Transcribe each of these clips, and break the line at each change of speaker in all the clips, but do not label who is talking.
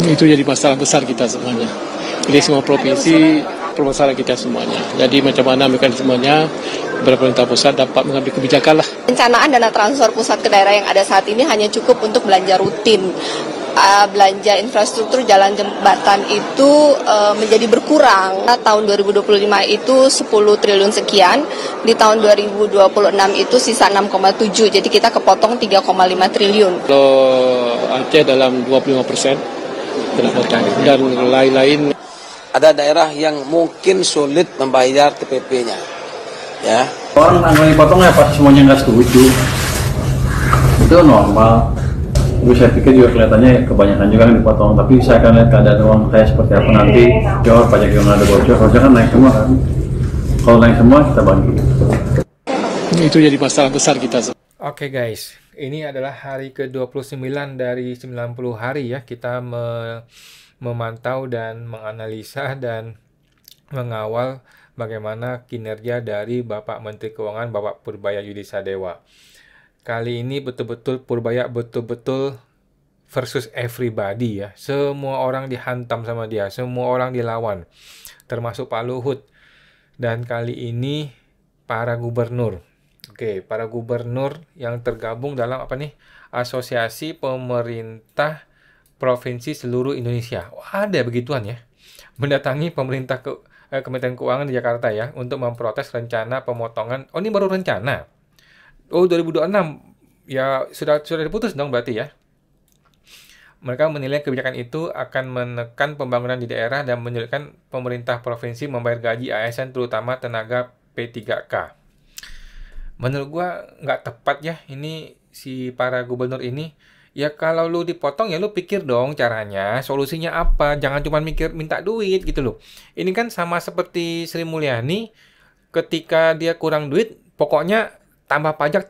Itu jadi masalah besar kita semuanya. Jadi semua provinsi permasalahan kita semuanya. Jadi macam mana mekanismenya pemerintah pusat dapat mengambil kebijakan lah.
Rencanaan dana transfer pusat ke daerah yang ada saat ini hanya cukup untuk belanja rutin. Belanja infrastruktur jalan jembatan itu menjadi berkurang. Tahun 2025 itu 10 triliun sekian, di tahun 2026 itu sisa 6,7, jadi kita kepotong 3,5 triliun.
Kalau Aceh dalam 25% kena potong, dan lain-lain.
Ada daerah yang mungkin sulit membayar TPP-nya, ya.
Orang anggaran dipotongnya pasti semuanya nggak setuju, itu normal. Tapi saya pikir juga kelihatannya kebanyakan juga yang dipotong, tapi saya akan lihat keadaan uang kayak seperti apa nanti. Jawab pajak yang ada bocor, harusnya kan naik semua kan. Kalau naik semua kita bagi.
Itu jadi masalah besar kita.
Oke guys, ini adalah hari ke-29 dari 90 hari ya kita memantau dan menganalisa dan mengawal bagaimana kinerja dari Bapak Menteri Keuangan Bapak Purbaya Yudisadewa. Kali ini betul-betul Purbaya betul-betul versus everybody ya. Semua orang dihantam sama dia, semua orang dilawan, termasuk Pak Luhut. Dan kali ini para gubernur. Oke, para gubernur yang tergabung dalam apa nih? Asosiasi Pemerintah Provinsi Seluruh Indonesia. Wah, ada begituan ya. Mendatangi Kementerian Keuangan di Jakarta ya untuk memprotes rencana pemotongan. Oh, ini baru rencana. Oh, 2026 ya sudah diputus dong berarti ya. Mereka menilai kebijakan itu akan menekan pembangunan di daerah dan menyulitkan pemerintah provinsi membayar gaji ASN terutama tenaga P3K. Menurut gua nggak tepat ya ini si para gubernur ini. Ya kalau lu dipotong ya lu pikir dong caranya, solusinya apa. Jangan cuma mikir minta duit gitu loh. Ini kan sama seperti Sri Mulyani ketika dia kurang duit, pokoknya tambah pajak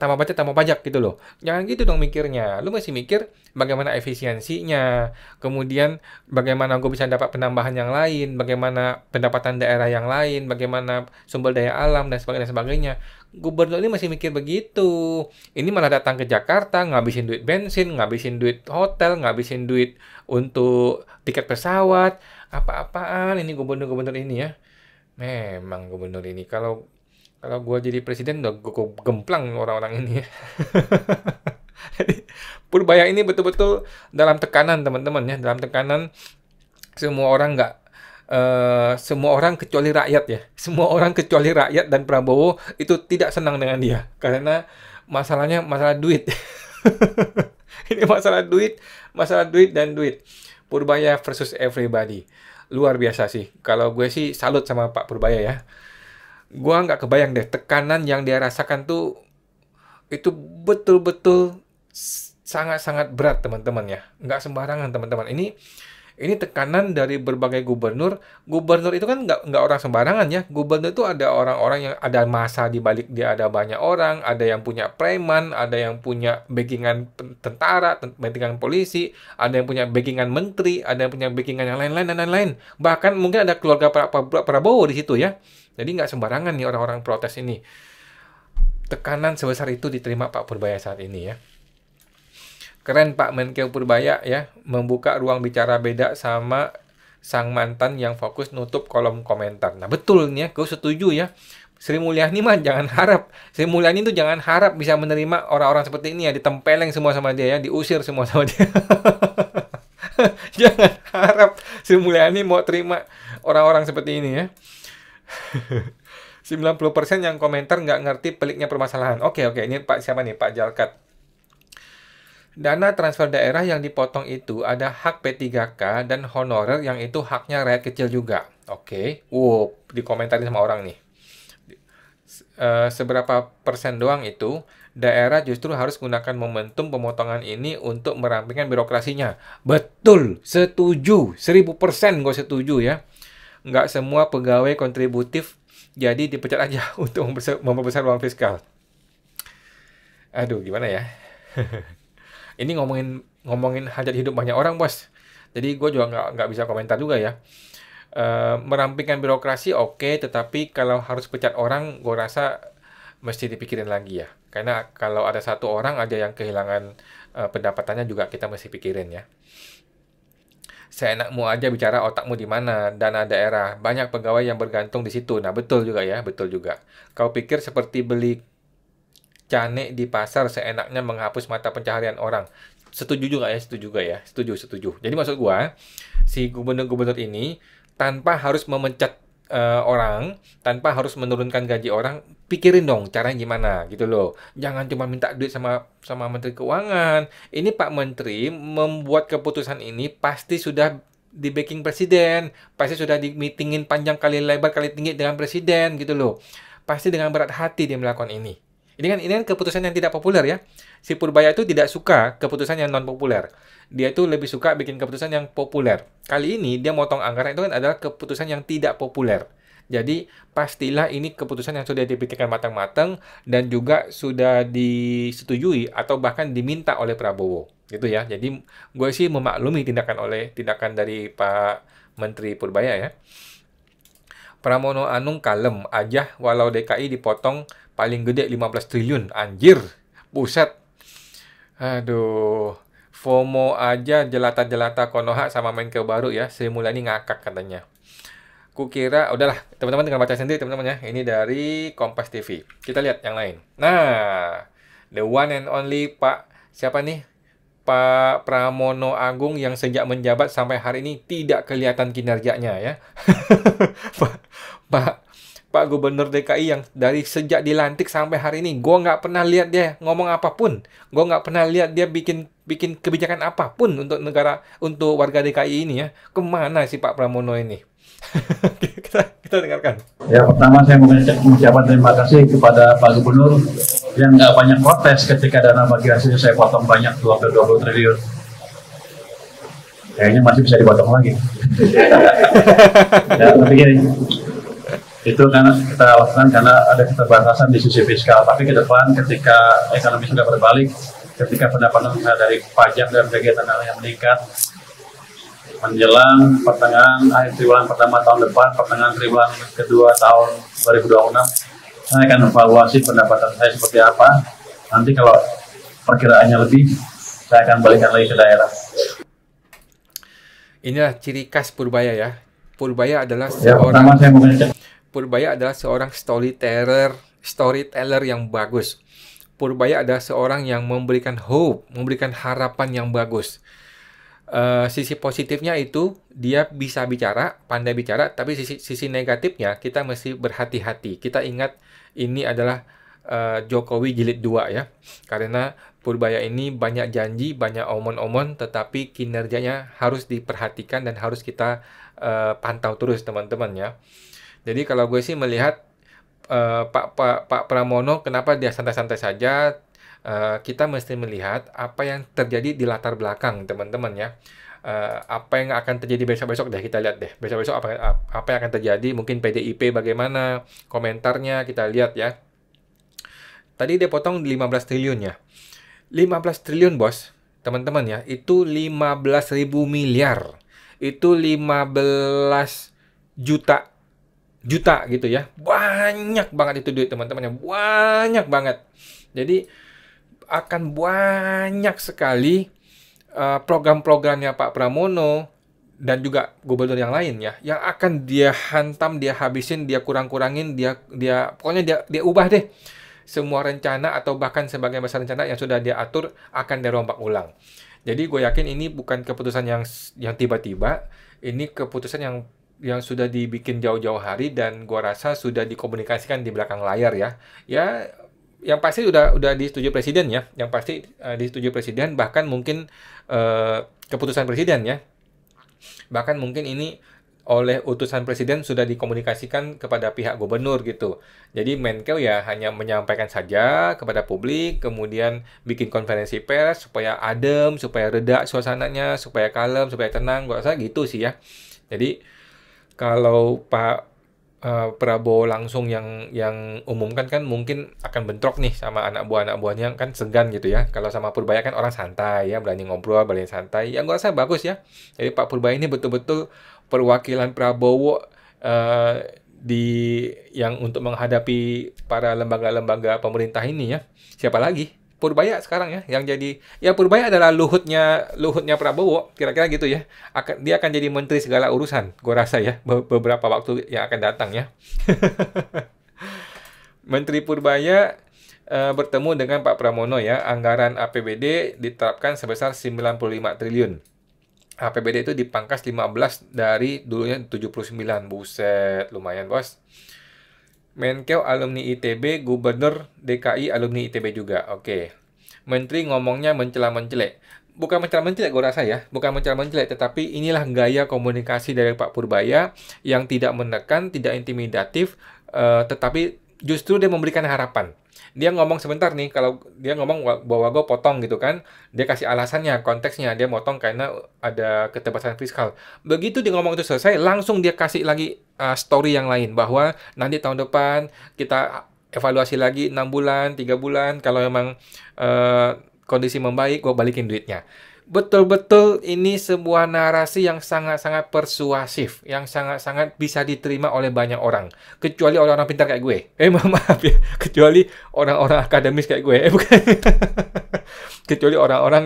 gitu loh. Jangan gitu dong mikirnya. Lu masih mikir bagaimana efisiensinya, kemudian bagaimana gue bisa dapat penambahan yang lain, bagaimana pendapatan daerah yang lain, bagaimana sumber daya alam, dan sebagainya. Gubernur ini masih mikir begitu. Ini malah datang ke Jakarta, ngabisin duit bensin, ngabisin duit hotel, ngabisin duit untuk tiket pesawat. Apa-apaan ini gubernur-gubernur ini ya. Memang gubernur ini. Kalau gue jadi presiden udah gue gemplang orang-orang ini ya. Jadi Purbaya ini betul-betul dalam tekanan teman-teman ya, dalam tekanan semua orang semua orang kecuali rakyat ya, semua orang kecuali rakyat dan Prabowo itu tidak senang dengan dia karena masalahnya masalah duit. Ini masalah duit dan duit. Purbaya versus everybody, luar biasa sih. Kalau gue sih salut sama Pak Purbaya ya. Gua nggak kebayang deh tekanan yang dia rasakan tuh itu betul-betul sangat-sangat berat teman-teman ya, nggak sembarangan teman-teman. Ini tekanan dari berbagai gubernur. Gubernur itu kan nggak orang sembarangan ya. Gubernur itu ada orang-orang yang ada masa di balik dia, ada banyak orang, ada yang punya preman, ada yang punya backingan tentara, backingan polisi, ada yang punya backingan menteri, ada yang punya backingan yang lain-lain. Bahkan mungkin ada keluarga Prabowo di situ ya. Jadi nggak sembarangan nih orang-orang protes ini. Tekanan sebesar itu diterima Pak Purbaya saat ini ya. Keren Pak Menkeu Purbaya ya, membuka ruang bicara beda sama sang mantan yang fokus nutup kolom komentar. Nah betul nih ya, gue setuju ya. Sri Mulyani mah jangan harap. Sri Mulyani itu jangan harap bisa menerima orang-orang seperti ini ya, ditempeleng semua sama dia ya, diusir semua sama dia. Jangan harap Sri Mulyani mau terima orang-orang seperti ini ya. 90% yang komentar nggak ngerti peliknya permasalahan. Oke, ini Pak siapa nih? Pak Jalkat. Dana transfer daerah yang dipotong itu ada hak P3K dan honorer yang itu haknya rakyat kecil juga. Oke. Dikomentarin sama orang nih. Seberapa persen doang itu, daerah justru harus gunakan momentum pemotongan ini untuk merampingkan birokrasinya. Betul, setuju. 1000% gue setuju ya. Nggak semua pegawai kontributif jadi dipecat aja untuk memperbesar ruang fiskal. Aduh, gimana ya? Ini ngomongin hajat hidup banyak orang, bos. Jadi gue juga nggak bisa komentar juga ya. Merampingkan birokrasi oke, tetapi kalau harus pecat orang, gue rasa mesti dipikirin lagi ya. Karena kalau ada satu orang aja yang kehilangan pendapatannya juga kita mesti pikirin ya. seenakmu aja bicara otakmu di mana, dana daerah. Banyak pegawai yang bergantung di situ. Nah, betul juga ya, betul juga. Kau pikir seperti beli cane di pasar seenaknya menghapus mata pencaharian orang. Setuju juga ya, setuju juga ya. Setuju, setuju. Jadi maksud gua, si gubernur-gubernur ini tanpa harus memecat orang, tanpa harus menurunkan gaji orang, pikirin dong caranya gimana gitu loh. Jangan cuma minta duit sama Menteri Keuangan. Ini Pak Menteri membuat keputusan ini pasti sudah di backing presiden, pasti sudah di meetingin panjang kali lebar kali tinggi dengan presiden gitu loh. Pasti dengan berat hati dia melakukan ini. Ini kan keputusan yang tidak populer ya. Si Purbaya itu tidak suka keputusan yang non populer. Dia itu lebih suka bikin keputusan yang populer. Kali ini dia motong anggaran itu kan adalah keputusan yang tidak populer. Jadi pastilah ini keputusan yang sudah dipikirkan matang-matang dan juga sudah disetujui atau bahkan diminta oleh Prabowo. Gitu ya. Jadi gue sih memaklumi tindakan dari Pak Menteri Purbaya ya. Pramono Anung kalem aja walau DKI dipotong paling gede 15 triliun. Anjir. Buset. Aduh. FOMO aja jelata-jelata Konoha sama Menkeu baru ya. Sri Mulyani ngakak katanya. Kukira, udahlah. Teman-teman tinggal baca sendiri teman-teman ya. Ini dari Kompas TV. Kita lihat yang lain. Nah. The one and only Pak. Siapa nih? Pak Pramono Agung yang sejak menjabat sampai hari ini tidak kelihatan kinerjanya ya. Pak Gubernur DKI yang dari sejak dilantik sampai hari ini, gue nggak pernah lihat dia ngomong apapun. Gue nggak pernah lihat dia bikin kebijakan apapun untuk warga DKI ini ya. Kemana sih Pak Pramono ini? kita dengarkan.
Ya, pertama saya mengucapkan terima kasih kepada Pak Gubernur yang nggak banyak protes ketika dana bagi hasilnya saya potong banyak 20 triliun. Kayaknya masih bisa dipotong lagi. Ya, tapi gini, itu karena kita lakukan karena ada keterbatasan di sisi fiskal. Tapi ke depan ketika ekonomi sudah berbalik, ketika pendapatan dari pajak dan kegiatan yang meningkat, menjelang pertengahan akhir triwulan pertama tahun depan, pertengahan triwulan kedua tahun 2026, saya akan evaluasi pendapatan saya seperti apa. Nanti kalau perkiraannya lebih, saya akan balikan lagi ke daerah.
Inilah ciri khas Purbaya ya. Purbaya adalah seorang storyteller yang bagus. Purbaya adalah seorang yang memberikan hope, memberikan harapan yang bagus. Sisi positifnya itu dia bisa bicara, pandai bicara, tapi sisi negatifnya kita mesti berhati-hati. Kita ingat ini adalah Jokowi jilid 2 ya. Karena Purbaya ini banyak janji, banyak omon-omon, tetapi kinerjanya harus diperhatikan dan harus kita pantau terus teman-teman ya. Jadi kalau gue sih melihat Pak Pramono kenapa dia santai-santai saja, kita mesti melihat apa yang terjadi di latar belakang teman-teman ya. Apa yang akan terjadi besok-besok deh, kita lihat deh. Besok-besok apa yang akan terjadi, mungkin PDIP bagaimana komentarnya, kita lihat ya. Tadi dia potong 15 triliun ya. 15 triliun bos, teman-teman ya, itu 15.000 miliar. Itu 15 juta gitu ya. Banyak banget itu duit teman-teman ya, banyak banget. Jadi akan banyak sekali program-programnya Pak Pramono dan juga gubernur yang lain ya, yang akan dia hantam, dia habisin, dia kurang-kurangin, pokoknya dia ubah deh. Semua rencana atau bahkan sebagian besar rencana yang sudah dia atur akan dia rombak ulang. Jadi gue yakin ini bukan keputusan yang tiba-tiba, ini keputusan yang sudah dibikin jauh-jauh hari dan gue rasa sudah dikomunikasikan di belakang layar ya. Ya, yang pasti udah disetujui presiden ya, yang pasti disetujui presiden, bahkan mungkin keputusan presiden ya. Bahkan mungkin ini oleh utusan presiden sudah dikomunikasikan kepada pihak gubernur gitu. Jadi Menkeu ya hanya menyampaikan saja kepada publik, kemudian bikin konferensi pers supaya adem, supaya reda suasananya, supaya kalem, supaya tenang. Gue rasa gitu sih ya. Jadi kalau Pak Prabowo langsung yang umumkan kan mungkin akan bentrok nih sama anak buahnya kan segan gitu ya. Kalau sama Purbaya kan orang santai ya, berani ngobrol, berani santai. Yang gue rasa bagus ya. Jadi Pak Purbaya ini betul-betul perwakilan Prabowo yang untuk menghadapi para lembaga-lembaga pemerintah ini ya. Siapa lagi? Purbaya sekarang ya yang jadi, ya Purbaya adalah Luhutnya Prabowo, kira-kira gitu ya. Dia akan jadi menteri segala urusan, gue rasa ya, beberapa waktu yang akan datang ya. Menteri Purbaya bertemu dengan Pak Pramono ya. Anggaran APBD diterapkan sebesar 95 triliun. APBD itu dipangkas 15 dari dulunya 79. Buset, lumayan bos. Menkeu alumni ITB, Gubernur DKI alumni ITB juga. Oke. Menteri ngomongnya mencela-mencelek. Bukan mencela-mencelek gue rasa ya. Bukan mencela-mencelek, tetapi inilah gaya komunikasi dari Pak Purbaya yang tidak menekan, tidak intimidatif, tetapi justru dia memberikan harapan. Dia ngomong sebentar nih, kalau dia ngomong bahwa gue potong gitu kan, dia kasih alasannya, konteksnya, dia motong karena ada keterbatasan fiskal. Begitu dia ngomong itu selesai, langsung dia kasih lagi story yang lain, bahwa nanti tahun depan kita evaluasi lagi 6 bulan, 3 bulan, kalau memang kondisi membaik, gue balikin duitnya. Betul-betul ini sebuah narasi yang sangat-sangat persuasif, yang sangat-sangat bisa diterima oleh banyak orang. Kecuali orang-orang pintar kayak gue. Maaf ya, kecuali orang-orang akademis kayak gue. Bukan. Kecuali orang-orang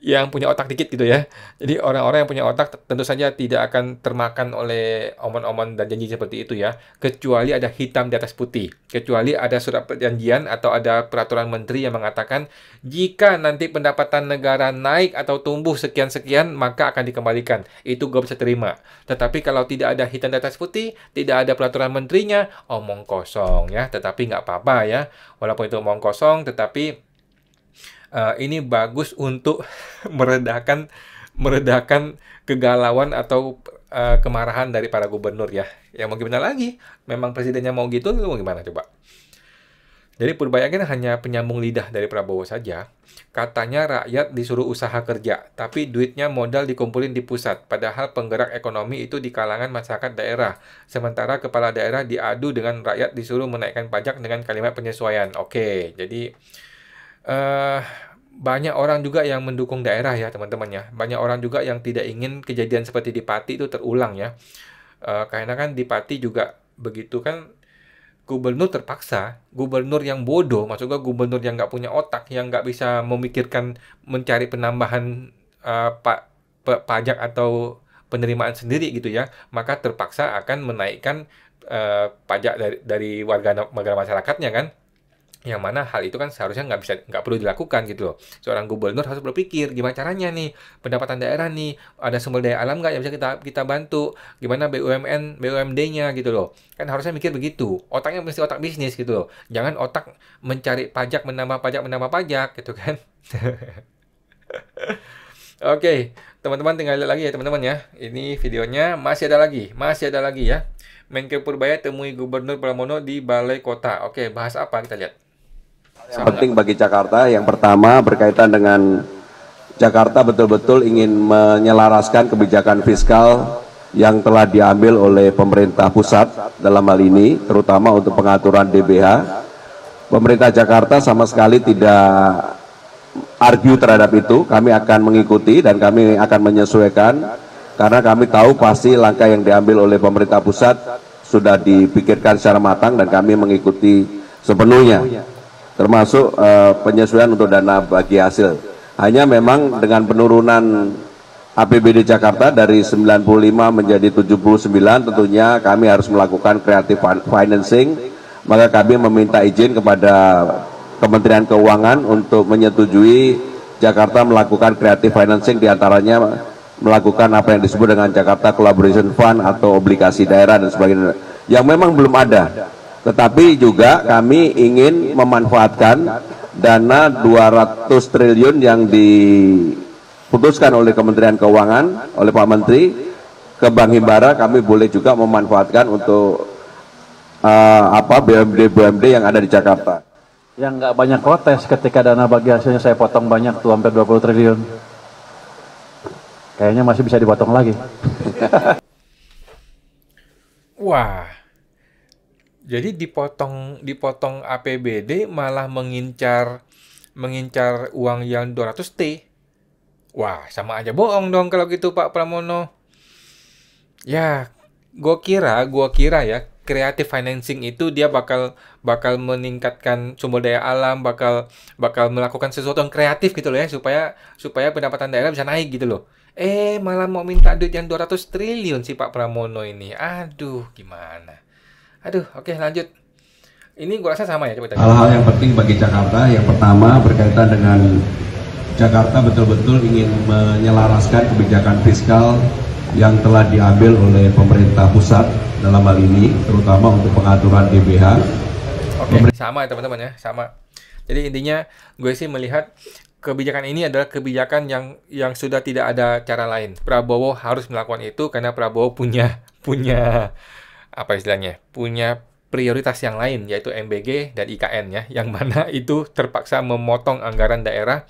yang punya otak dikit gitu ya. Jadi orang-orang yang punya otak tentu saja tidak akan termakan oleh omon-omon dan janji seperti itu ya. Kecuali ada hitam di atas putih. Kecuali ada surat perjanjian atau ada peraturan menteri yang mengatakan jika nanti pendapatan negara naik atau tumbuh sekian-sekian maka akan dikembalikan. Itu gue bisa terima. Tetapi kalau tidak ada hitam di atas putih, tidak ada peraturan menterinya, omong kosong ya. Tetapi nggak apa-apa ya. Walaupun itu omong kosong, tetapi ini bagus untuk meredakan kegalauan atau kemarahan dari para gubernur ya. Ya mau gimana lagi? Memang presidennya mau gitu, lu mau gimana coba? Jadi Purbaya kan hanya penyambung lidah dari Prabowo saja. Katanya rakyat disuruh usaha kerja, tapi duitnya modal dikumpulin di pusat. Padahal penggerak ekonomi itu di kalangan masyarakat daerah. Sementara kepala daerah diadu dengan rakyat disuruh menaikkan pajak dengan kalimat penyesuaian. Oke, jadi banyak orang juga yang mendukung daerah ya teman-teman ya. Banyak orang juga yang tidak ingin kejadian seperti di Pati itu terulang ya. Karena kan di Pati juga begitu kan, gubernur terpaksa, gubernur yang bodoh, maksudnya gubernur yang nggak punya otak, yang nggak bisa memikirkan mencari penambahan pajak atau penerimaan sendiri gitu ya, maka terpaksa akan menaikkan pajak dari warga masyarakatnya kan. Yang mana hal itu kan seharusnya nggak perlu dilakukan gitu loh. Seorang gubernur harus berpikir gimana caranya nih pendapatan daerah nih, ada sumber daya alam nggak yang bisa kita bantu, gimana BUMD-nya gitu loh. Kan harusnya mikir begitu. Otaknya mesti otak bisnis gitu loh. Jangan otak mencari pajak, menambah pajak gitu kan. Oke, teman-teman tinggal lihat lagi ya teman-teman ya. Ini videonya masih ada lagi ya. Menkeu Purbaya temui Gubernur Pramono di Balai Kota. Oke, bahas apa kita lihat.
Yang penting bagi Jakarta, yang pertama berkaitan dengan Jakarta betul-betul ingin menyelaraskan kebijakan fiskal yang telah diambil oleh pemerintah pusat dalam hal ini, terutama untuk pengaturan DBH. Pemerintah Jakarta sama sekali tidak argue terhadap itu. Kami akan mengikuti dan kami akan menyesuaikan, karena kami tahu pasti langkah yang diambil oleh pemerintah pusat sudah dipikirkan secara matang dan kami mengikuti sepenuhnya, termasuk penyesuaian untuk dana bagi hasil. Hanya memang dengan penurunan APBD Jakarta dari 95 menjadi 79, tentunya kami harus melakukan creative financing. Maka kami meminta izin kepada Kementerian Keuangan untuk menyetujui Jakarta melakukan creative financing, diantaranya melakukan apa yang disebut dengan Jakarta Collaboration Fund atau obligasi daerah dan sebagainya, yang memang belum ada. Tetapi juga kami ingin memanfaatkan dana 200 triliun yang diputuskan oleh Kementerian Keuangan, oleh Pak Menteri, ke Bank Himbara. Kami boleh juga memanfaatkan untuk BUMD yang ada di Jakarta.
Yang nggak banyak protes ketika dana bagi hasilnya saya potong banyak tuh, hampir 20 triliun. Kayaknya masih bisa dipotong lagi.
Wah, jadi dipotong APBD malah mengincar uang yang 200T. Wah, sama aja bohong dong kalau gitu Pak Pramono. Ya, gua kira ya, creative financing itu dia bakal meningkatkan sumber daya alam, bakal melakukan sesuatu yang kreatif gitu loh ya, supaya pendapatan daerah bisa naik gitu loh. Malah mau minta duit yang 200 triliun si Pak Pramono ini. Aduh, gimana? Aduh, oke lanjut. Ini gua rasa sama ya, coba tanya.
Hal-hal yang penting bagi Jakarta, yang pertama berkaitan dengan Jakarta betul-betul ingin menyelaraskan kebijakan fiskal yang telah diambil oleh pemerintah pusat dalam hal ini, terutama untuk pengaturan DBH.
Oke, sama ya teman-teman ya, sama. Jadi intinya gue sih melihat kebijakan ini adalah kebijakan yang sudah tidak ada cara lain. Prabowo harus melakukan itu karena Prabowo punya apa istilahnya? Punya prioritas yang lain, yaitu MBG dan IKN ya, yang mana itu terpaksa memotong anggaran daerah.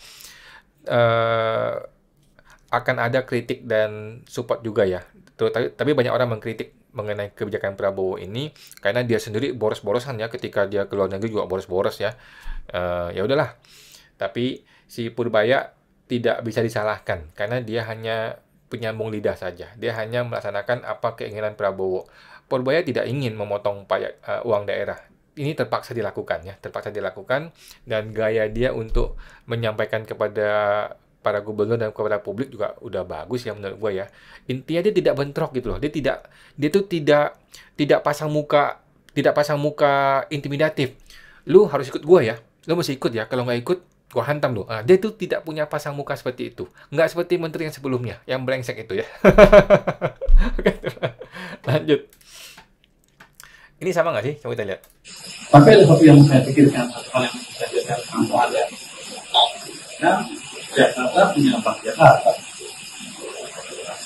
Akan ada kritik dan support juga ya. Tapi banyak orang mengkritik mengenai kebijakan Prabowo ini karena dia sendiri boros-borosan ya, ketika dia ke luar negeri juga boros-boros ya. Ya udahlah. Tapi si Purbaya tidak bisa disalahkan karena dia hanya penyambung lidah saja. Dia hanya melaksanakan apa keinginan Prabowo. Purbaya tidak ingin memotong pajak uang daerah. Ini terpaksa dilakukan ya, dan gaya dia untuk menyampaikan kepada para gubernur dan kepada publik juga udah bagus ya menurut gue ya. Intinya dia tidak bentrok gitu loh. Dia tuh tidak pasang muka intimidatif. Lu harus ikut gue ya. Lu mesti ikut ya. Kalau nggak ikut, gue hantam lu. Nah, dia tuh tidak punya pasang muka seperti itu. Nggak seperti menteri yang sebelumnya, yang brengsek itu ya. Oke, lanjut. Ini sama nggak sih? Coba kita lihat.
Tapi ada satu yang saya pikirkan, satu hal yang saya pikirkan kamu ada. Nah, Jakarta punya Bank Jakarta.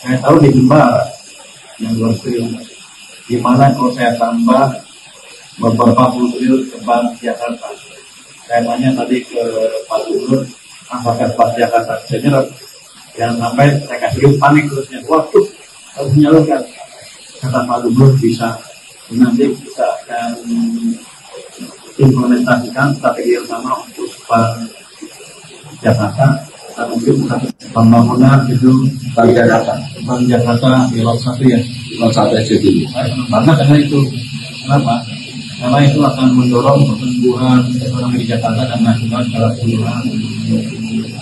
Saya tahu di Jember yang 2 triliun. Gimana kalau saya tambah beberapa puluh triliun ke Bank Jakarta? Saya tanya tadi ke Pak Gubernur, apakah Bank Jakarta bisa nyerap? Jangan sampai saya kasih panik terusnya. Waktu harus menyalurkan. Kata Pak Gubernur bisa. Nanti kita akan implementasikan strategi yang sama untuk Bank Jakarta. Mungkin pembangunan gedung Bank Jakarta di Lot 1 ya. Lot 1 SCTV. Karena itu. Kenapa? Karena itu akan mendorong pertumbuhan ekonomi di Jakarta dan nasional secara keseluruhan.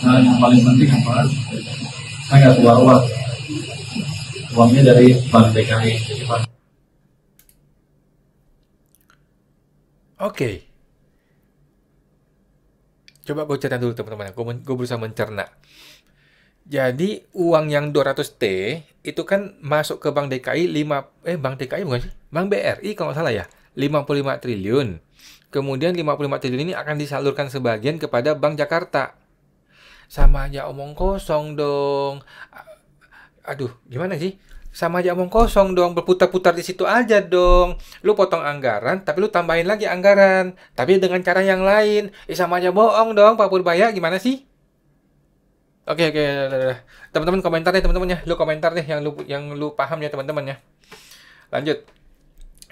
Nah, yang paling penting apa? Saya nggak keluar uang. Uangnya dari Bank DKI.
Oke. Coba gue cerita dulu teman-teman, gue berusaha mencerna. Jadi uang yang 200T itu kan masuk ke Bank DKI Bank DKI bukan sih? Bank BRI kalau nggak salah ya, 55 triliun. Kemudian 55 triliun ini akan disalurkan sebagian kepada Bank Jakarta. Sama aja omong kosong dong. Aduh, gimana sih? Sama aja omong kosong dong, berputar-putar di situ aja dong. Lu potong anggaran, tapi lu tambahin lagi anggaran, tapi dengan cara yang lain. Sama aja bohong dong, Pak Purbaya, gimana sih? Oke. Teman-teman komentar deh teman-teman ya. Lu komentar deh yang lu paham ya teman-teman ya. Lanjut.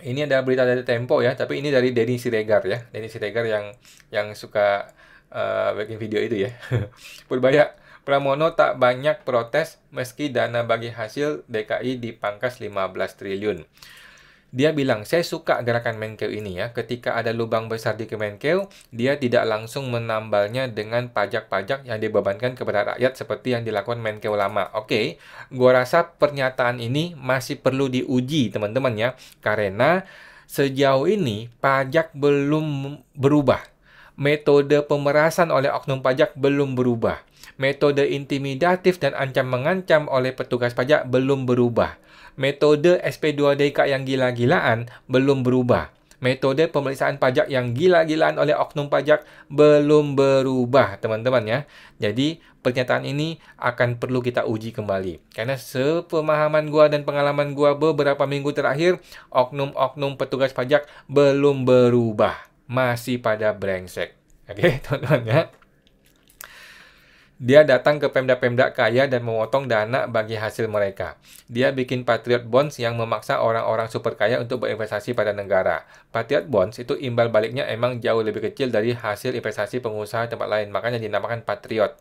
Ini ada berita dari Tempo ya, tapi ini dari Denny Siregar ya. Denny Siregar yang suka bikin video itu ya. Purbaya, Pramono tak banyak protes meski dana bagi hasil DKI dipangkas 15 triliun. Dia bilang, saya suka gerakan Menkeu ini ya. Ketika ada lubang besar di Kemenkeu, dia tidak langsung menambalnya dengan pajak-pajak yang dibebankan kepada rakyat seperti yang dilakukan Menkeu lama. Oke, gua rasa pernyataan ini masih perlu diuji teman-teman ya. Karena sejauh ini pajak belum berubah. Metode pemerasan oleh oknum pajak belum berubah. Metode intimidatif dan ancam-mengancam oleh petugas pajak belum berubah. Metode SP2DK yang gila-gilaan belum berubah. Metode pemeriksaan pajak yang gila-gilaan oleh oknum pajak belum berubah, teman-teman ya. Jadi, pernyataan ini akan perlu kita uji kembali. Karena sepemahaman gua dan pengalaman gua beberapa minggu terakhir, oknum-oknum petugas pajak belum berubah. Masih pada brengsek. Oke, teman-teman ya. Dia datang ke pemda-pemda kaya dan memotong dana bagi hasil mereka. Dia bikin Patriot Bonds yang memaksa orang-orang super kaya untuk berinvestasi pada negara. Patriot Bonds itu imbal baliknya emang jauh lebih kecil dari hasil investasi pengusaha tempat lain. Makanya dinamakan Patriot.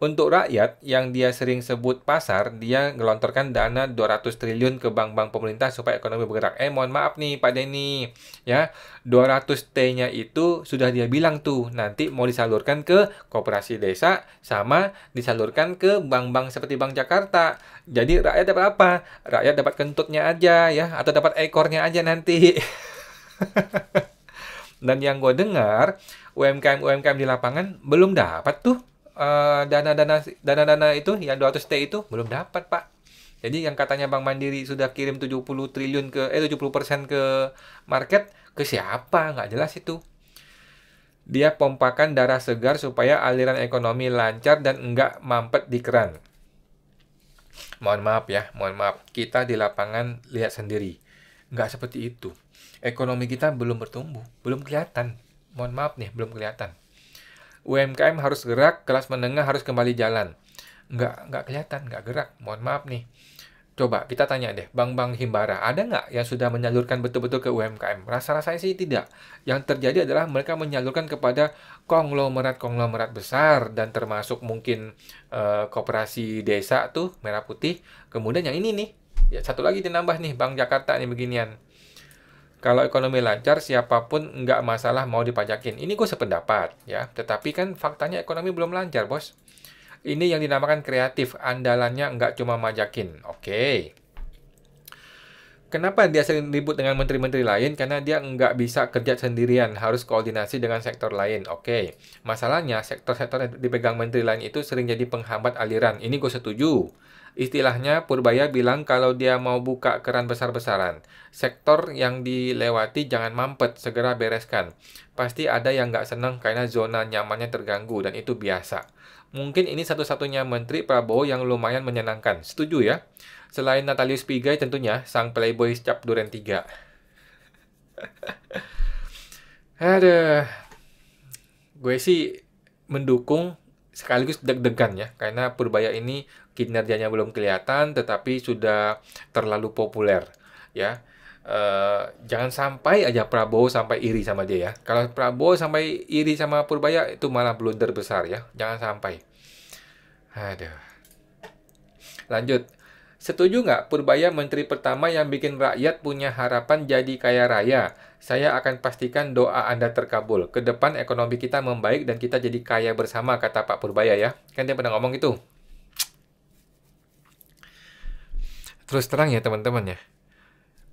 Untuk rakyat yang dia sering sebut pasar, dia gelontorkan dana 200 triliun ke bank-bank pemerintah supaya ekonomi bergerak. Mohon maaf nih Pak Denny, ya, 200 T-nya itu sudah dia bilang tuh, nanti mau disalurkan ke koperasi desa sama disalurkan ke bank-bank seperti Bank Jakarta. Jadi rakyat dapat apa? Rakyat dapat kentutnya aja ya, atau dapat ekornya aja nanti. Dan yang gue dengar, UMKM di lapangan belum dapat tuh dana-dana itu yang 200 T itu belum dapat, Pak. Jadi yang katanya Bank Mandiri sudah kirim 70 triliun ke 70% ke market, ke siapa? Nggak jelas itu. Dia pompakan darah segar supaya aliran ekonomi lancar dan enggak mampet di keran. Mohon maaf ya, mohon maaf. Kita di lapangan lihat sendiri. Nggak seperti itu. Ekonomi kita belum bertumbuh, belum kelihatan. Mohon maaf nih, belum kelihatan. UMKM harus gerak, kelas menengah harus kembali jalan. Nggak kelihatan, nggak gerak. Mohon maaf nih. Coba kita tanya deh, bank-bank himbara, ada nggak yang sudah menyalurkan betul-betul ke UMKM? Rasa-rasanya sih tidak. Yang terjadi adalah mereka menyalurkan kepada konglomerat-konglomerat besar, dan termasuk mungkin koperasi desa tuh, Merah Putih. Kemudian yang ini nih, ya satu lagi ditambah nih, Bank Jakarta nih beginian. Kalau ekonomi lancar, siapapun nggak masalah mau dipajakin. Ini gue sependapat, ya. Tetapi kan faktanya ekonomi belum lancar, bos. Ini yang dinamakan kreatif. Andalannya nggak cuma majakin. Oke. Kenapa dia sering ribut dengan menteri-menteri lain? Karena dia nggak bisa kerja sendirian. Harus koordinasi dengan sektor lain. Oke. Masalahnya, sektor-sektor yang dipegang menteri lain itu sering jadi penghambat aliran. Ini gue setuju. Istilahnya, Purbaya bilang kalau dia mau buka keran besar-besaran. Sektor yang dilewati jangan mampet, segera bereskan. Pasti ada yang nggak senang karena zona nyamannya terganggu, dan itu biasa. Mungkin ini satu-satunya menteri Prabowo yang lumayan menyenangkan. Setuju ya? Selain Natalius Pigai tentunya, sang playboy cap duren 3. Aduh. Gue sih mendukung sekaligus deg-degan ya, karena Purbaya ini kinerjanya belum kelihatan, tetapi sudah terlalu populer ya. Jangan sampai aja Prabowo sampai iri sama dia ya. Kalau Prabowo sampai iri sama Purbaya, itu malah blunder besar ya. Jangan sampai. Aduh. Lanjut. Setuju nggak Purbaya menteri pertama yang bikin rakyat punya harapan jadi kaya raya? Saya akan pastikan doa Anda terkabul. Ke depan ekonomi kita membaik dan kita jadi kaya bersama, kata Pak Purbaya ya. Kan dia pernah ngomong gitu. Terus terang ya teman-teman ya.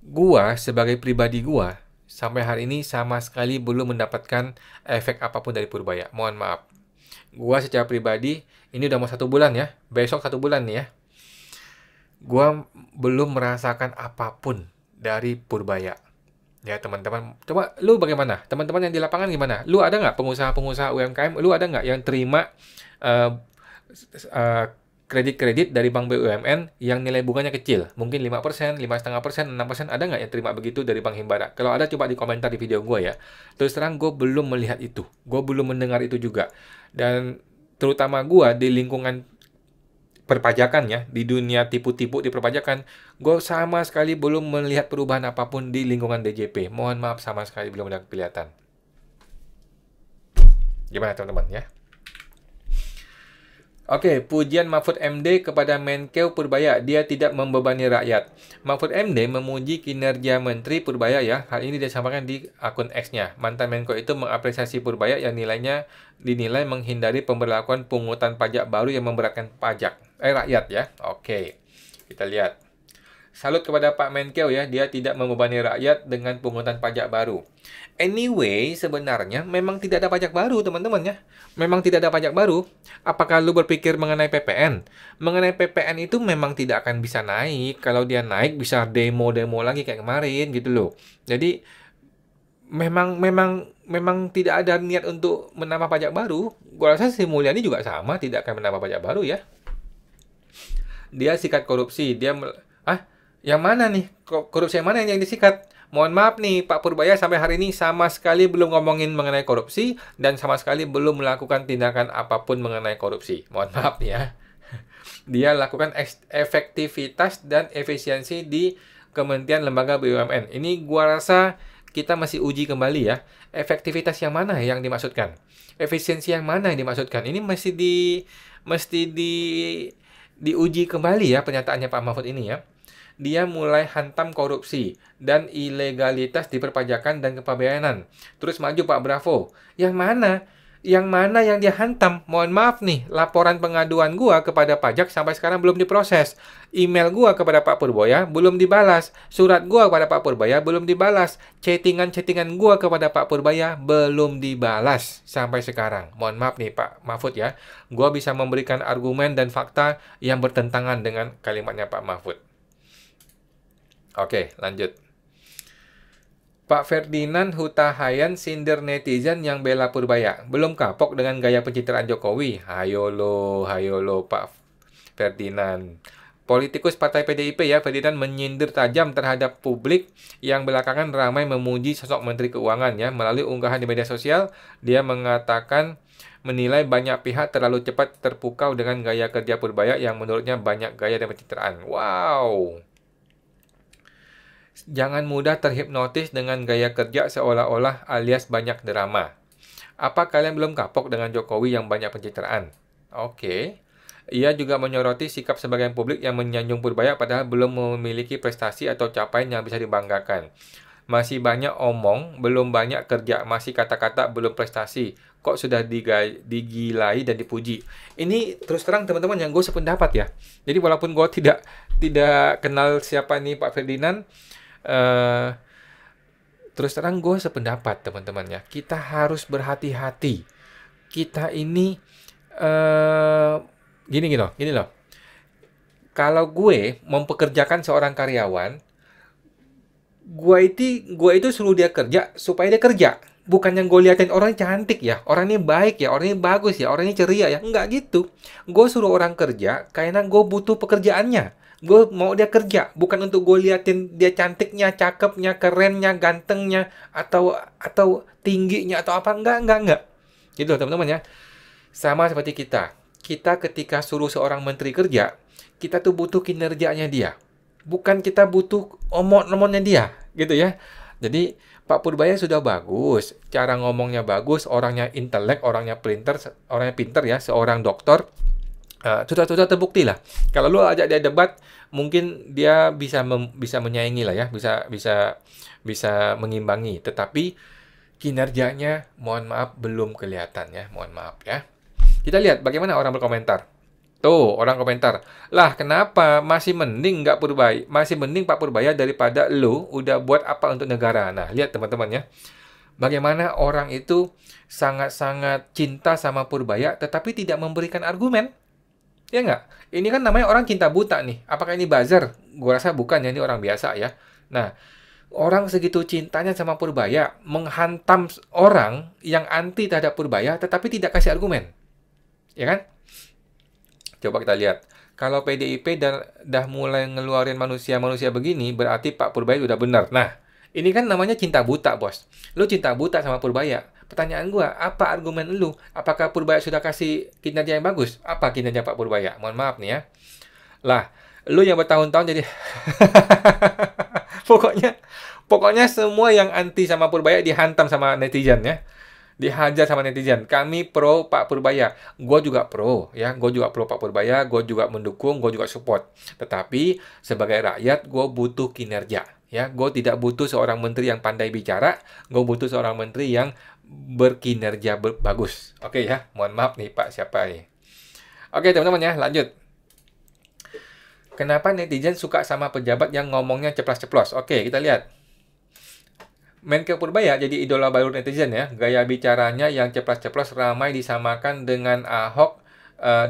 Gua sebagai pribadi gua sampai hari ini sama sekali belum mendapatkan efek apapun dari Purbaya. Mohon maaf. Gua secara pribadi ini udah mau 1 bulan ya. Besok 1 bulan nih ya. Gua belum merasakan apapun dari Purbaya. Ya teman-teman, coba lu bagaimana? Teman-teman yang di lapangan gimana? Lu ada nggak pengusaha-pengusaha UMKM? Lu ada nggak yang terima kredit-kredit dari Bank BUMN yang nilai bunganya kecil? Mungkin 5%, 5,5%, 6%, ada nggak yang terima begitu dari Bank Himbara? Kalau ada, coba di komentar di video gue ya. Terus terang, gue belum melihat itu. Gue belum mendengar itu juga. Dan terutama gue di lingkungan perpajakan ya, di dunia tipu-tipu di perpajakan, gue sama sekali belum melihat perubahan apapun di lingkungan DJP. Mohon maaf, sama sekali belum ada kelihatan. Gimana teman-teman ya? Oke, pujian Mahfud MD kepada Menkeu Purbaya, dia tidak membebani rakyat. Mahfud MD memuji kinerja Menteri Purbaya ya. Hal ini disampaikan di akun X-nya. Mantan Menko itu mengapresiasi Purbaya yang nilainya dinilai menghindari pemberlakuan pungutan pajak baru yang memberatkan rakyat ya. Oke, kita lihat. Salut kepada Pak Menkeu ya, dia tidak membebani rakyat dengan pungutan pajak baru. Anyway, sebenarnya memang tidak ada pajak baru teman-teman ya. Memang tidak ada pajak baru. Apakah lu berpikir mengenai PPN? Mengenai PPN itu memang tidak akan bisa naik. Kalau dia naik bisa demo-demo lagi kayak kemarin gitu loh. Jadi memang tidak ada niat untuk menambah pajak baru. Gua rasa Sri Mulyani juga sama, tidak akan menambah pajak baru ya. Dia sikat korupsi, yang mana nih? Korupsi yang mana yang disikat? Mohon maaf nih, Pak Purbaya sampai hari ini sama sekali belum ngomongin mengenai korupsi dan sama sekali belum melakukan tindakan apapun mengenai korupsi. Mohon maaf ya. Dia lakukan efektivitas dan efisiensi di Kementerian Lembaga BUMN. Ini gua rasa kita masih uji kembali ya. Efektivitas yang mana yang dimaksudkan? Efisiensi yang mana yang dimaksudkan? Ini mesti diuji kembali ya pernyataannya Pak Mahfud ini ya. Dia mulai hantam korupsi dan ilegalitas di perpajakan dan kepabeanan. Terus maju Pak Bravo. Yang mana? Yang mana yang dia hantam? Mohon maaf nih, laporan pengaduan gua kepada pajak sampai sekarang belum diproses. Email gua kepada Pak Purbaya belum dibalas. Surat gua kepada Pak Purbaya belum dibalas. Chattingan-chattingan gua kepada Pak Purbaya belum dibalas sampai sekarang. Mohon maaf nih Pak Mahfud ya. Gua bisa memberikan argumen dan fakta yang bertentangan dengan kalimatnya Pak Mahfud. Oke, lanjut. Pak Ferdinand Huta Hayan sindir netizen yang bela Purbaya. Belum kapok dengan gaya pencitraan Jokowi. Hayo lo Pak Ferdinand. Politikus Partai PDIP ya, Ferdinand menyindir tajam terhadap publik yang belakangan ramai memuji sosok Menteri Keuangan ya. Melalui unggahan di media sosial, dia mengatakan menilai banyak pihak terlalu cepat terpukau dengan gaya kerja Purbaya yang menurutnya banyak gaya dan pencitraan. Wow. Jangan mudah terhipnotis dengan gaya kerja seolah-olah alias banyak drama. Apa kalian belum kapok dengan Jokowi yang banyak pencitraan? Oke. Ia juga menyoroti sikap sebagian publik yang menyanjung Purbaya padahal belum memiliki prestasi atau capaian yang bisa dibanggakan. Masih banyak omong, belum banyak kerja, masih kata-kata, belum prestasi. Kok sudah digilai dan dipuji? Ini terus terang teman-teman yang gue sependapat ya. Jadi walaupun gue tidak kenal siapa nih Pak Ferdinand, terus terang gue sependapat teman-teman ya. Kita harus berhati-hati. Kita ini gini loh. Kalau gue mempekerjakan seorang karyawan, gue itu suruh dia kerja supaya dia kerja. Bukan yang gue liatin orang cantik ya, orang ini baik ya, orang ini bagus ya, orang ini ceria ya. Enggak gitu. Gue suruh orang kerja karena gue butuh pekerjaannya. Gue mau dia kerja, bukan untuk gue liatin dia cantiknya, cakepnya, kerennya, gantengnya, atau tingginya, atau apa. Enggak. Gitu teman-teman ya. Sama seperti kita. Kita ketika suruh seorang menteri kerja, kita tuh butuh kinerjanya dia. Bukan kita butuh omong-omongnya dia. Gitu ya. Jadi Pak Purbaya sudah bagus. Cara ngomongnya bagus, orangnya intelek, orangnya pinter ya, seorang dokter. Sudah terbukti lah. Kalau lu ajak dia debat, mungkin dia bisa menyaingi lah ya, bisa mengimbangi. Tetapi kinerjanya, mohon maaf, belum kelihatan ya, mohon maaf ya. Kita lihat bagaimana orang berkomentar. Tuh, orang komentar, lah kenapa masih mending Pak Purbaya daripada lu udah buat apa untuk negara. Nah, lihat teman-teman ya. Bagaimana orang itu sangat-sangat cinta sama Purbaya, tetapi tidak memberikan argumen. Ya nggak? Ini kan namanya orang cinta buta nih. Apakah ini buzzer? Gue rasa bukan ya, ini orang biasa ya. Nah, orang segitu cintanya sama Purbaya, menghantam orang yang anti terhadap Purbaya, tetapi tidak kasih argumen. Ya kan? Coba kita lihat. Kalau PDIP dah mulai ngeluarin manusia-manusia begini, berarti Pak Purbaya udah benar. Nah, ini kan namanya cinta buta, bos. Lu cinta buta sama Purbaya. Pertanyaan gua, apa argumen lu? Apakah Purbaya sudah kasih kinerja yang bagus? Apa kinerja Pak Purbaya? Mohon maaf nih ya. Lah, lu yang bertahun-tahun jadi pokoknya semua yang anti sama Purbaya dihantam sama netizen ya. Dihajar sama netizen. Kami pro Pak Purbaya. Gua juga pro ya. Gua juga pro Pak Purbaya, gua juga mendukung, gua juga support. Tetapi sebagai rakyat gua butuh kinerja. Ya, gue tidak butuh seorang menteri yang pandai bicara, gue butuh seorang menteri yang berkinerja bagus. Oke ya, mohon maaf nih Pak siapa nih. Oke teman-teman ya, lanjut. Kenapa netizen suka sama pejabat yang ngomongnya ceplas-ceplos? Oke, kita lihat. Menkeu Purbaya jadi idola baru netizen ya. Gaya bicaranya yang ceplas-ceplos ramai disamakan dengan Ahok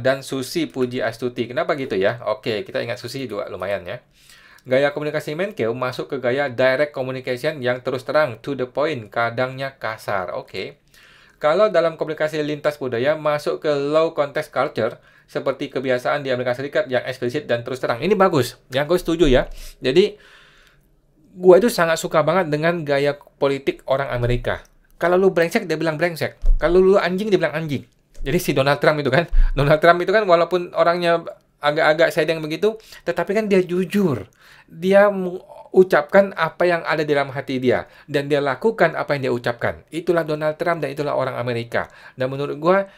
dan Susi Pujiastuti. Kenapa gitu ya? Oke, kita ingat Susi juga lumayan ya. Gaya komunikasi Menkeu masuk ke gaya direct communication yang terus terang, to the point, kadangnya kasar. Oke. Kalau dalam komunikasi lintas budaya masuk ke low context culture, seperti kebiasaan di Amerika Serikat yang eksplisit dan terus terang. Ini bagus. Yang gue setuju ya. Jadi, gue itu sangat suka banget dengan gaya politik orang Amerika. Kalau lu brengsek, dia bilang brengsek. Kalau lu anjing, dia bilang anjing. Jadi si Donald Trump itu kan, walaupun orangnya agak-agak sedeng begitu, tetapi kan dia jujur. Dia ucapkan apa yang ada di dalam hati dia, dan dia lakukan apa yang dia ucapkan. Itulah Donald Trump dan itulah orang Amerika. Dan menurut gua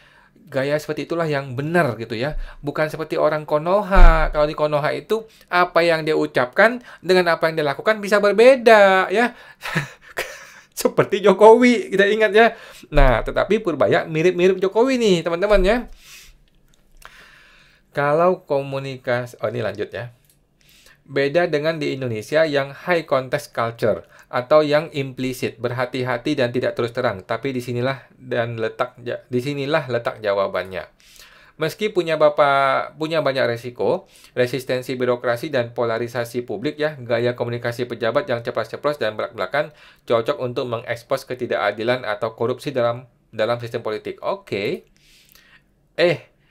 gaya seperti itulah yang benar gitu ya. Bukan seperti orang Konoha. Kalau di Konoha itu apa yang dia ucapkan dengan apa yang dia lakukan bisa berbeda ya. Seperti Jokowi, kita ingat ya. Nah, tetapi Purbaya mirip-mirip Jokowi nih, teman-teman ya. Kalau komunikasi, oh ini lanjut ya. Beda dengan di Indonesia yang high context culture atau yang implisit, berhati-hati dan tidak terus terang. Tapi disinilah letak jawabannya. Meski punya banyak resiko, resistensi birokrasi dan polarisasi publik ya, gaya komunikasi pejabat yang ceplas-ceplos dan belak-belakan cocok untuk mengekspos ketidakadilan atau korupsi dalam sistem politik. Oke.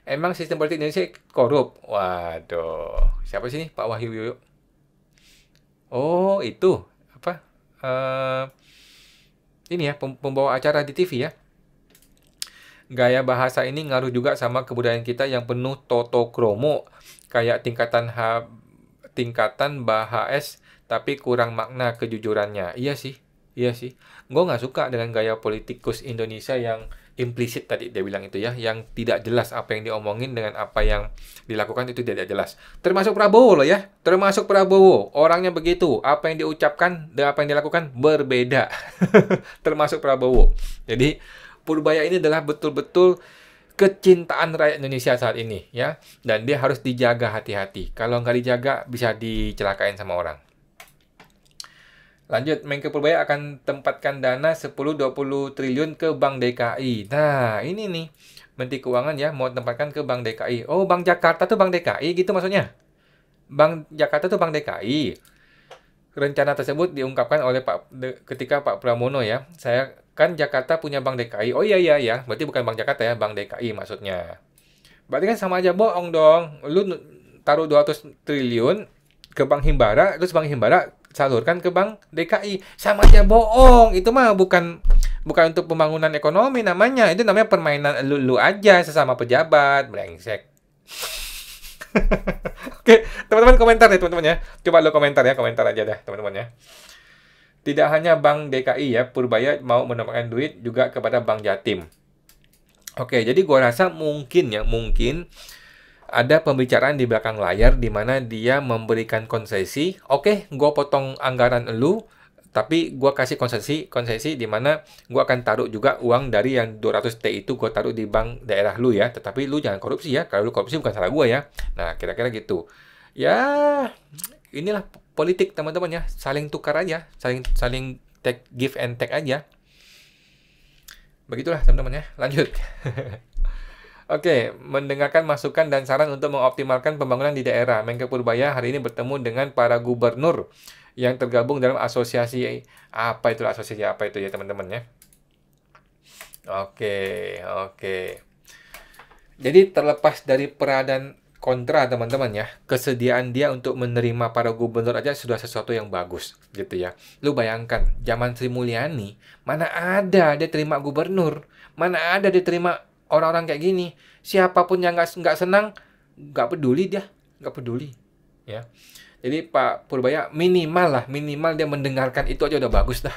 Emang sistem politik Indonesia korup? Waduh, siapa sih nih Pak Wahyu Yoyo? Oh, itu apa? Ini ya pembawa acara di TV ya. Gaya bahasa ini ngaruh juga sama kebudayaan kita yang penuh totokromo, kayak tingkatan bahas tapi kurang makna kejujurannya. Iya sih. Gue nggak suka dengan gaya politikus Indonesia yang implisit tadi dia bilang itu ya, yang tidak jelas apa yang diomongin dengan apa yang dilakukan itu tidak jelas. Termasuk Prabowo loh ya, termasuk Prabowo. Orangnya begitu, apa yang diucapkan dan apa yang dilakukan berbeda. Termasuk Prabowo. Jadi Purbaya ini adalah betul-betul kecintaan rakyat Indonesia saat ini ya, dan dia harus dijaga hati-hati. Kalau nggak dijaga bisa dicelakain sama orang. Lanjut, Menko Purbaya akan tempatkan dana 10-20 triliun ke Bank DKI. Nah, ini nih, Menteri Keuangan ya, mau tempatkan ke Bank DKI. Oh, Bank Jakarta tuh Bank DKI gitu maksudnya? Bank Jakarta tuh Bank DKI. Rencana tersebut diungkapkan oleh ketika Pak Pramono ya. Saya kan Jakarta punya Bank DKI. Oh iya, berarti bukan Bank Jakarta ya, Bank DKI maksudnya. Berarti kan sama aja bohong dong. Lu taruh 200 triliun ke Bank Himbara, terus Bank Himbara salurkan ke Bank DKI. Sama aja bohong. Itu mah bukan untuk pembangunan ekonomi namanya. Itu namanya permainan lu aja sesama pejabat, brengsek. Oke, teman-teman komentar deh teman-teman ya. Coba lu komentar aja dah teman-teman ya. Tidak hanya Bank DKI ya, Purbaya mau menempatkan duit juga kepada Bank Jatim. Oke, jadi gua rasa mungkin ada pembicaraan di belakang layar di mana dia memberikan konsesi. Oke, gue potong anggaran lu, tapi gue kasih konsesi di mana gue akan taruh juga uang dari yang 200T itu gue taruh di bank daerah lu ya. Tetapi lu jangan korupsi ya. Kalau lu korupsi bukan salah gue ya. Nah, kira-kira gitu. Ya, inilah politik teman-teman ya. Saling tukar aja, saling give and take aja. Begitulah teman-teman ya. Lanjut. Oke, mendengarkan masukan dan saran untuk mengoptimalkan pembangunan di daerah. Menko Purbaya hari ini bertemu dengan para gubernur yang tergabung dalam asosiasi apa itu ya teman-teman ya. Oke. Jadi terlepas dari pro dan kontra teman-teman ya, kesediaan dia untuk menerima para gubernur aja sudah sesuatu yang bagus gitu ya. Lu bayangkan, zaman Sri Mulyani, mana ada dia terima gubernur, mana ada dia terima orang-orang kayak gini. Siapapun yang nggak senang, nggak peduli ya. Jadi Pak Purbaya minimal dia mendengarkan itu aja udah bagus dah.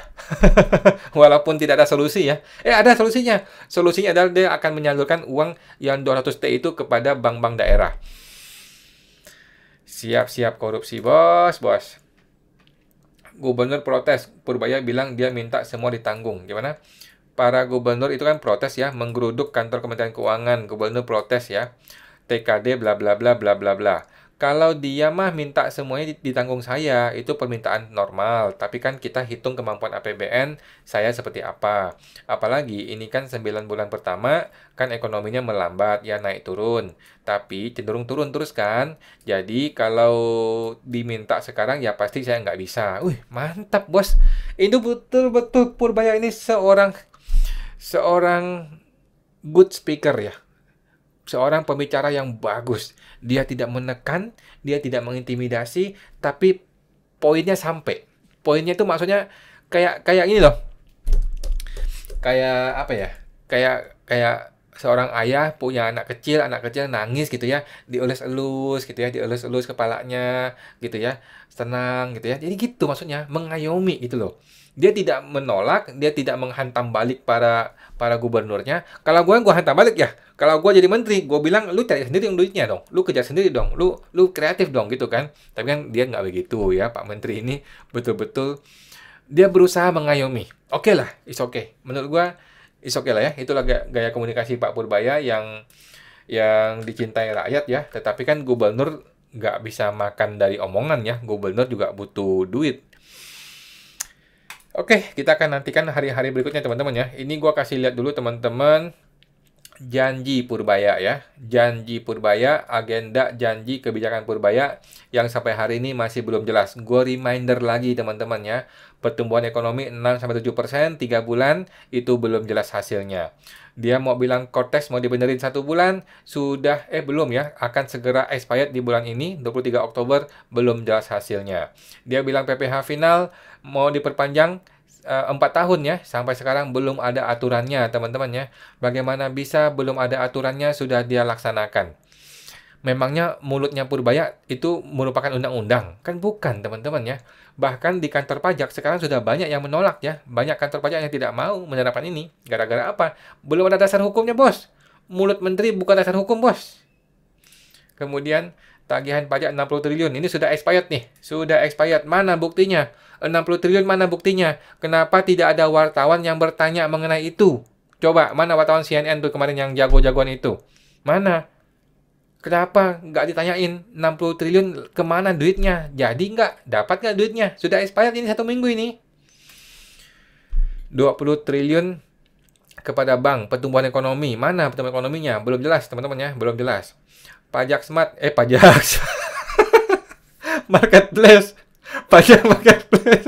Walaupun tidak ada solusi ya. Ada solusinya. Solusinya adalah dia akan menyalurkan uang yang 200T itu kepada bank-bank daerah. Siap-siap korupsi, bos. Gubernur protes. Purbaya bilang dia minta semua ditanggung. Gimana? Para gubernur itu kan protes ya, menggeruduk kantor Kementerian Keuangan. Gubernur protes ya, TKD bla bla bla bla bla bla. Kalau dia mah minta semuanya ditanggung saya, itu permintaan normal. Tapi kan kita hitung kemampuan APBN saya seperti apa. Apalagi ini kan 9 bulan pertama, kan ekonominya melambat, ya naik turun. Tapi cenderung turun terus kan. Jadi kalau diminta sekarang ya pasti saya nggak bisa. Wih, mantap bos. Itu betul-betul Purbaya ini seorang good speaker ya. Seorang pembicara yang bagus. Dia tidak menekan, dia tidak mengintimidasi, tapi poinnya sampai. Poinnya itu maksudnya kayak ini loh. Kayak apa ya? Kayak seorang ayah punya anak kecil nangis gitu ya, dielus-elus gitu ya, dielus-elus kepalanya gitu ya, tenang gitu ya. Jadi gitu maksudnya, mengayomi gitu loh. Dia tidak menolak, dia tidak menghantam balik para gubernurnya. Kalau gue hantam balik ya. Kalau gue jadi menteri, gue bilang lu cari sendiri duitnya dong, lu kerja sendiri dong, lu kreatif dong gitu kan. Tapi kan dia nggak begitu ya, Pak Menteri ini betul-betul dia berusaha mengayomi. Oke lah, it's okay. Menurut gue is oke lah ya, itulah gaya komunikasi Pak Purbaya yang dicintai rakyat ya. Tetapi kan gubernur nggak bisa makan dari omongan ya, gubernur juga butuh duit. Oke, kita akan nantikan hari-hari berikutnya teman-teman ya. Ini gua kasih lihat dulu teman-teman janji Purbaya ya. Janji Purbaya, agenda janji kebijakan Purbaya yang sampai hari ini masih belum jelas. Gue reminder lagi teman-teman ya. Pertumbuhan ekonomi 6-7%, 3 bulan, itu belum jelas hasilnya. Dia mau bilang Cortex mau dibenerin 1 bulan, sudah, belum ya, akan segera expired di bulan ini, 23 Oktober, belum jelas hasilnya. Dia bilang PPh final mau diperpanjang 4 tahun ya, sampai sekarang belum ada aturannya teman-teman ya. Bagaimana bisa belum ada aturannya sudah dia laksanakan? Memangnya mulutnya Purbaya itu merupakan undang-undang? Kan bukan teman-teman ya. Bahkan di kantor pajak sekarang sudah banyak yang menolak ya. Banyak kantor pajak yang tidak mau menerapkan ini. Gara-gara apa? Belum ada dasar hukumnya bos. Mulut menteri bukan dasar hukum bos. Kemudian tagihan pajak 60 triliun. Ini sudah expired nih. Sudah expired. Mana buktinya? 60 triliun mana buktinya? Kenapa tidak ada wartawan yang bertanya mengenai itu? Coba, mana wartawan CNN tuh kemarin yang jago-jagoan itu? Mana? Kenapa nggak ditanyain 60 triliun kemana duitnya? Jadi nggak? Dapat nggak duitnya? Sudah expired ini 1 minggu ini. 20 triliun kepada bank, pertumbuhan ekonomi. Mana pertumbuhan ekonominya? Belum jelas teman-teman ya, belum jelas. Pajak smart, pajak marketplace. Pajak marketplace.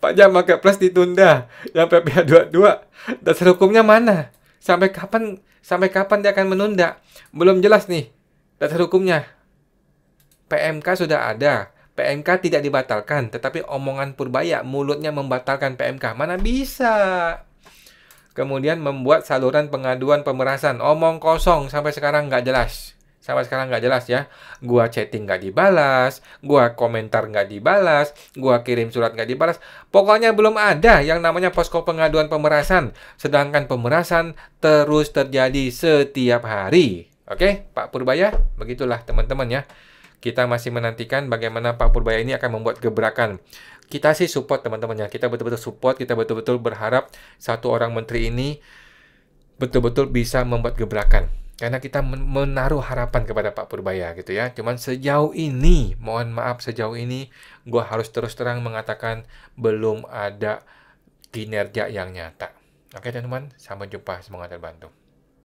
Pajak marketplace ditunda. Yang PPh 22. Dasar hukumnya mana? Sampai kapan dia akan menunda? Belum jelas nih dasar hukumnya. PMK sudah ada. PMK tidak dibatalkan, tetapi omongan Purbaya mulutnya membatalkan PMK. Mana bisa? Kemudian membuat saluran pengaduan pemerasan. Omong kosong sampai sekarang nggak jelas. Sampai sekarang nggak jelas ya. Gua chatting nggak dibalas, gua komentar nggak dibalas, gua kirim surat nggak dibalas. Pokoknya belum ada yang namanya posko pengaduan pemerasan. Sedangkan pemerasan terus terjadi setiap hari. Oke, Pak Purbaya, begitulah teman-teman ya. Kita masih menantikan bagaimana Pak Purbaya ini akan membuat gebrakan. Kita sih support teman-teman ya. Kita betul-betul support, kita betul-betul berharap satu orang menteri ini betul-betul bisa membuat gebrakan. Karena kita menaruh harapan kepada Pak Purbaya gitu ya. Cuman sejauh ini, mohon maaf sejauh ini, gue harus terus terang mengatakan belum ada kinerja yang nyata. Oke teman-teman, sampai jumpa. Semoga terbantu.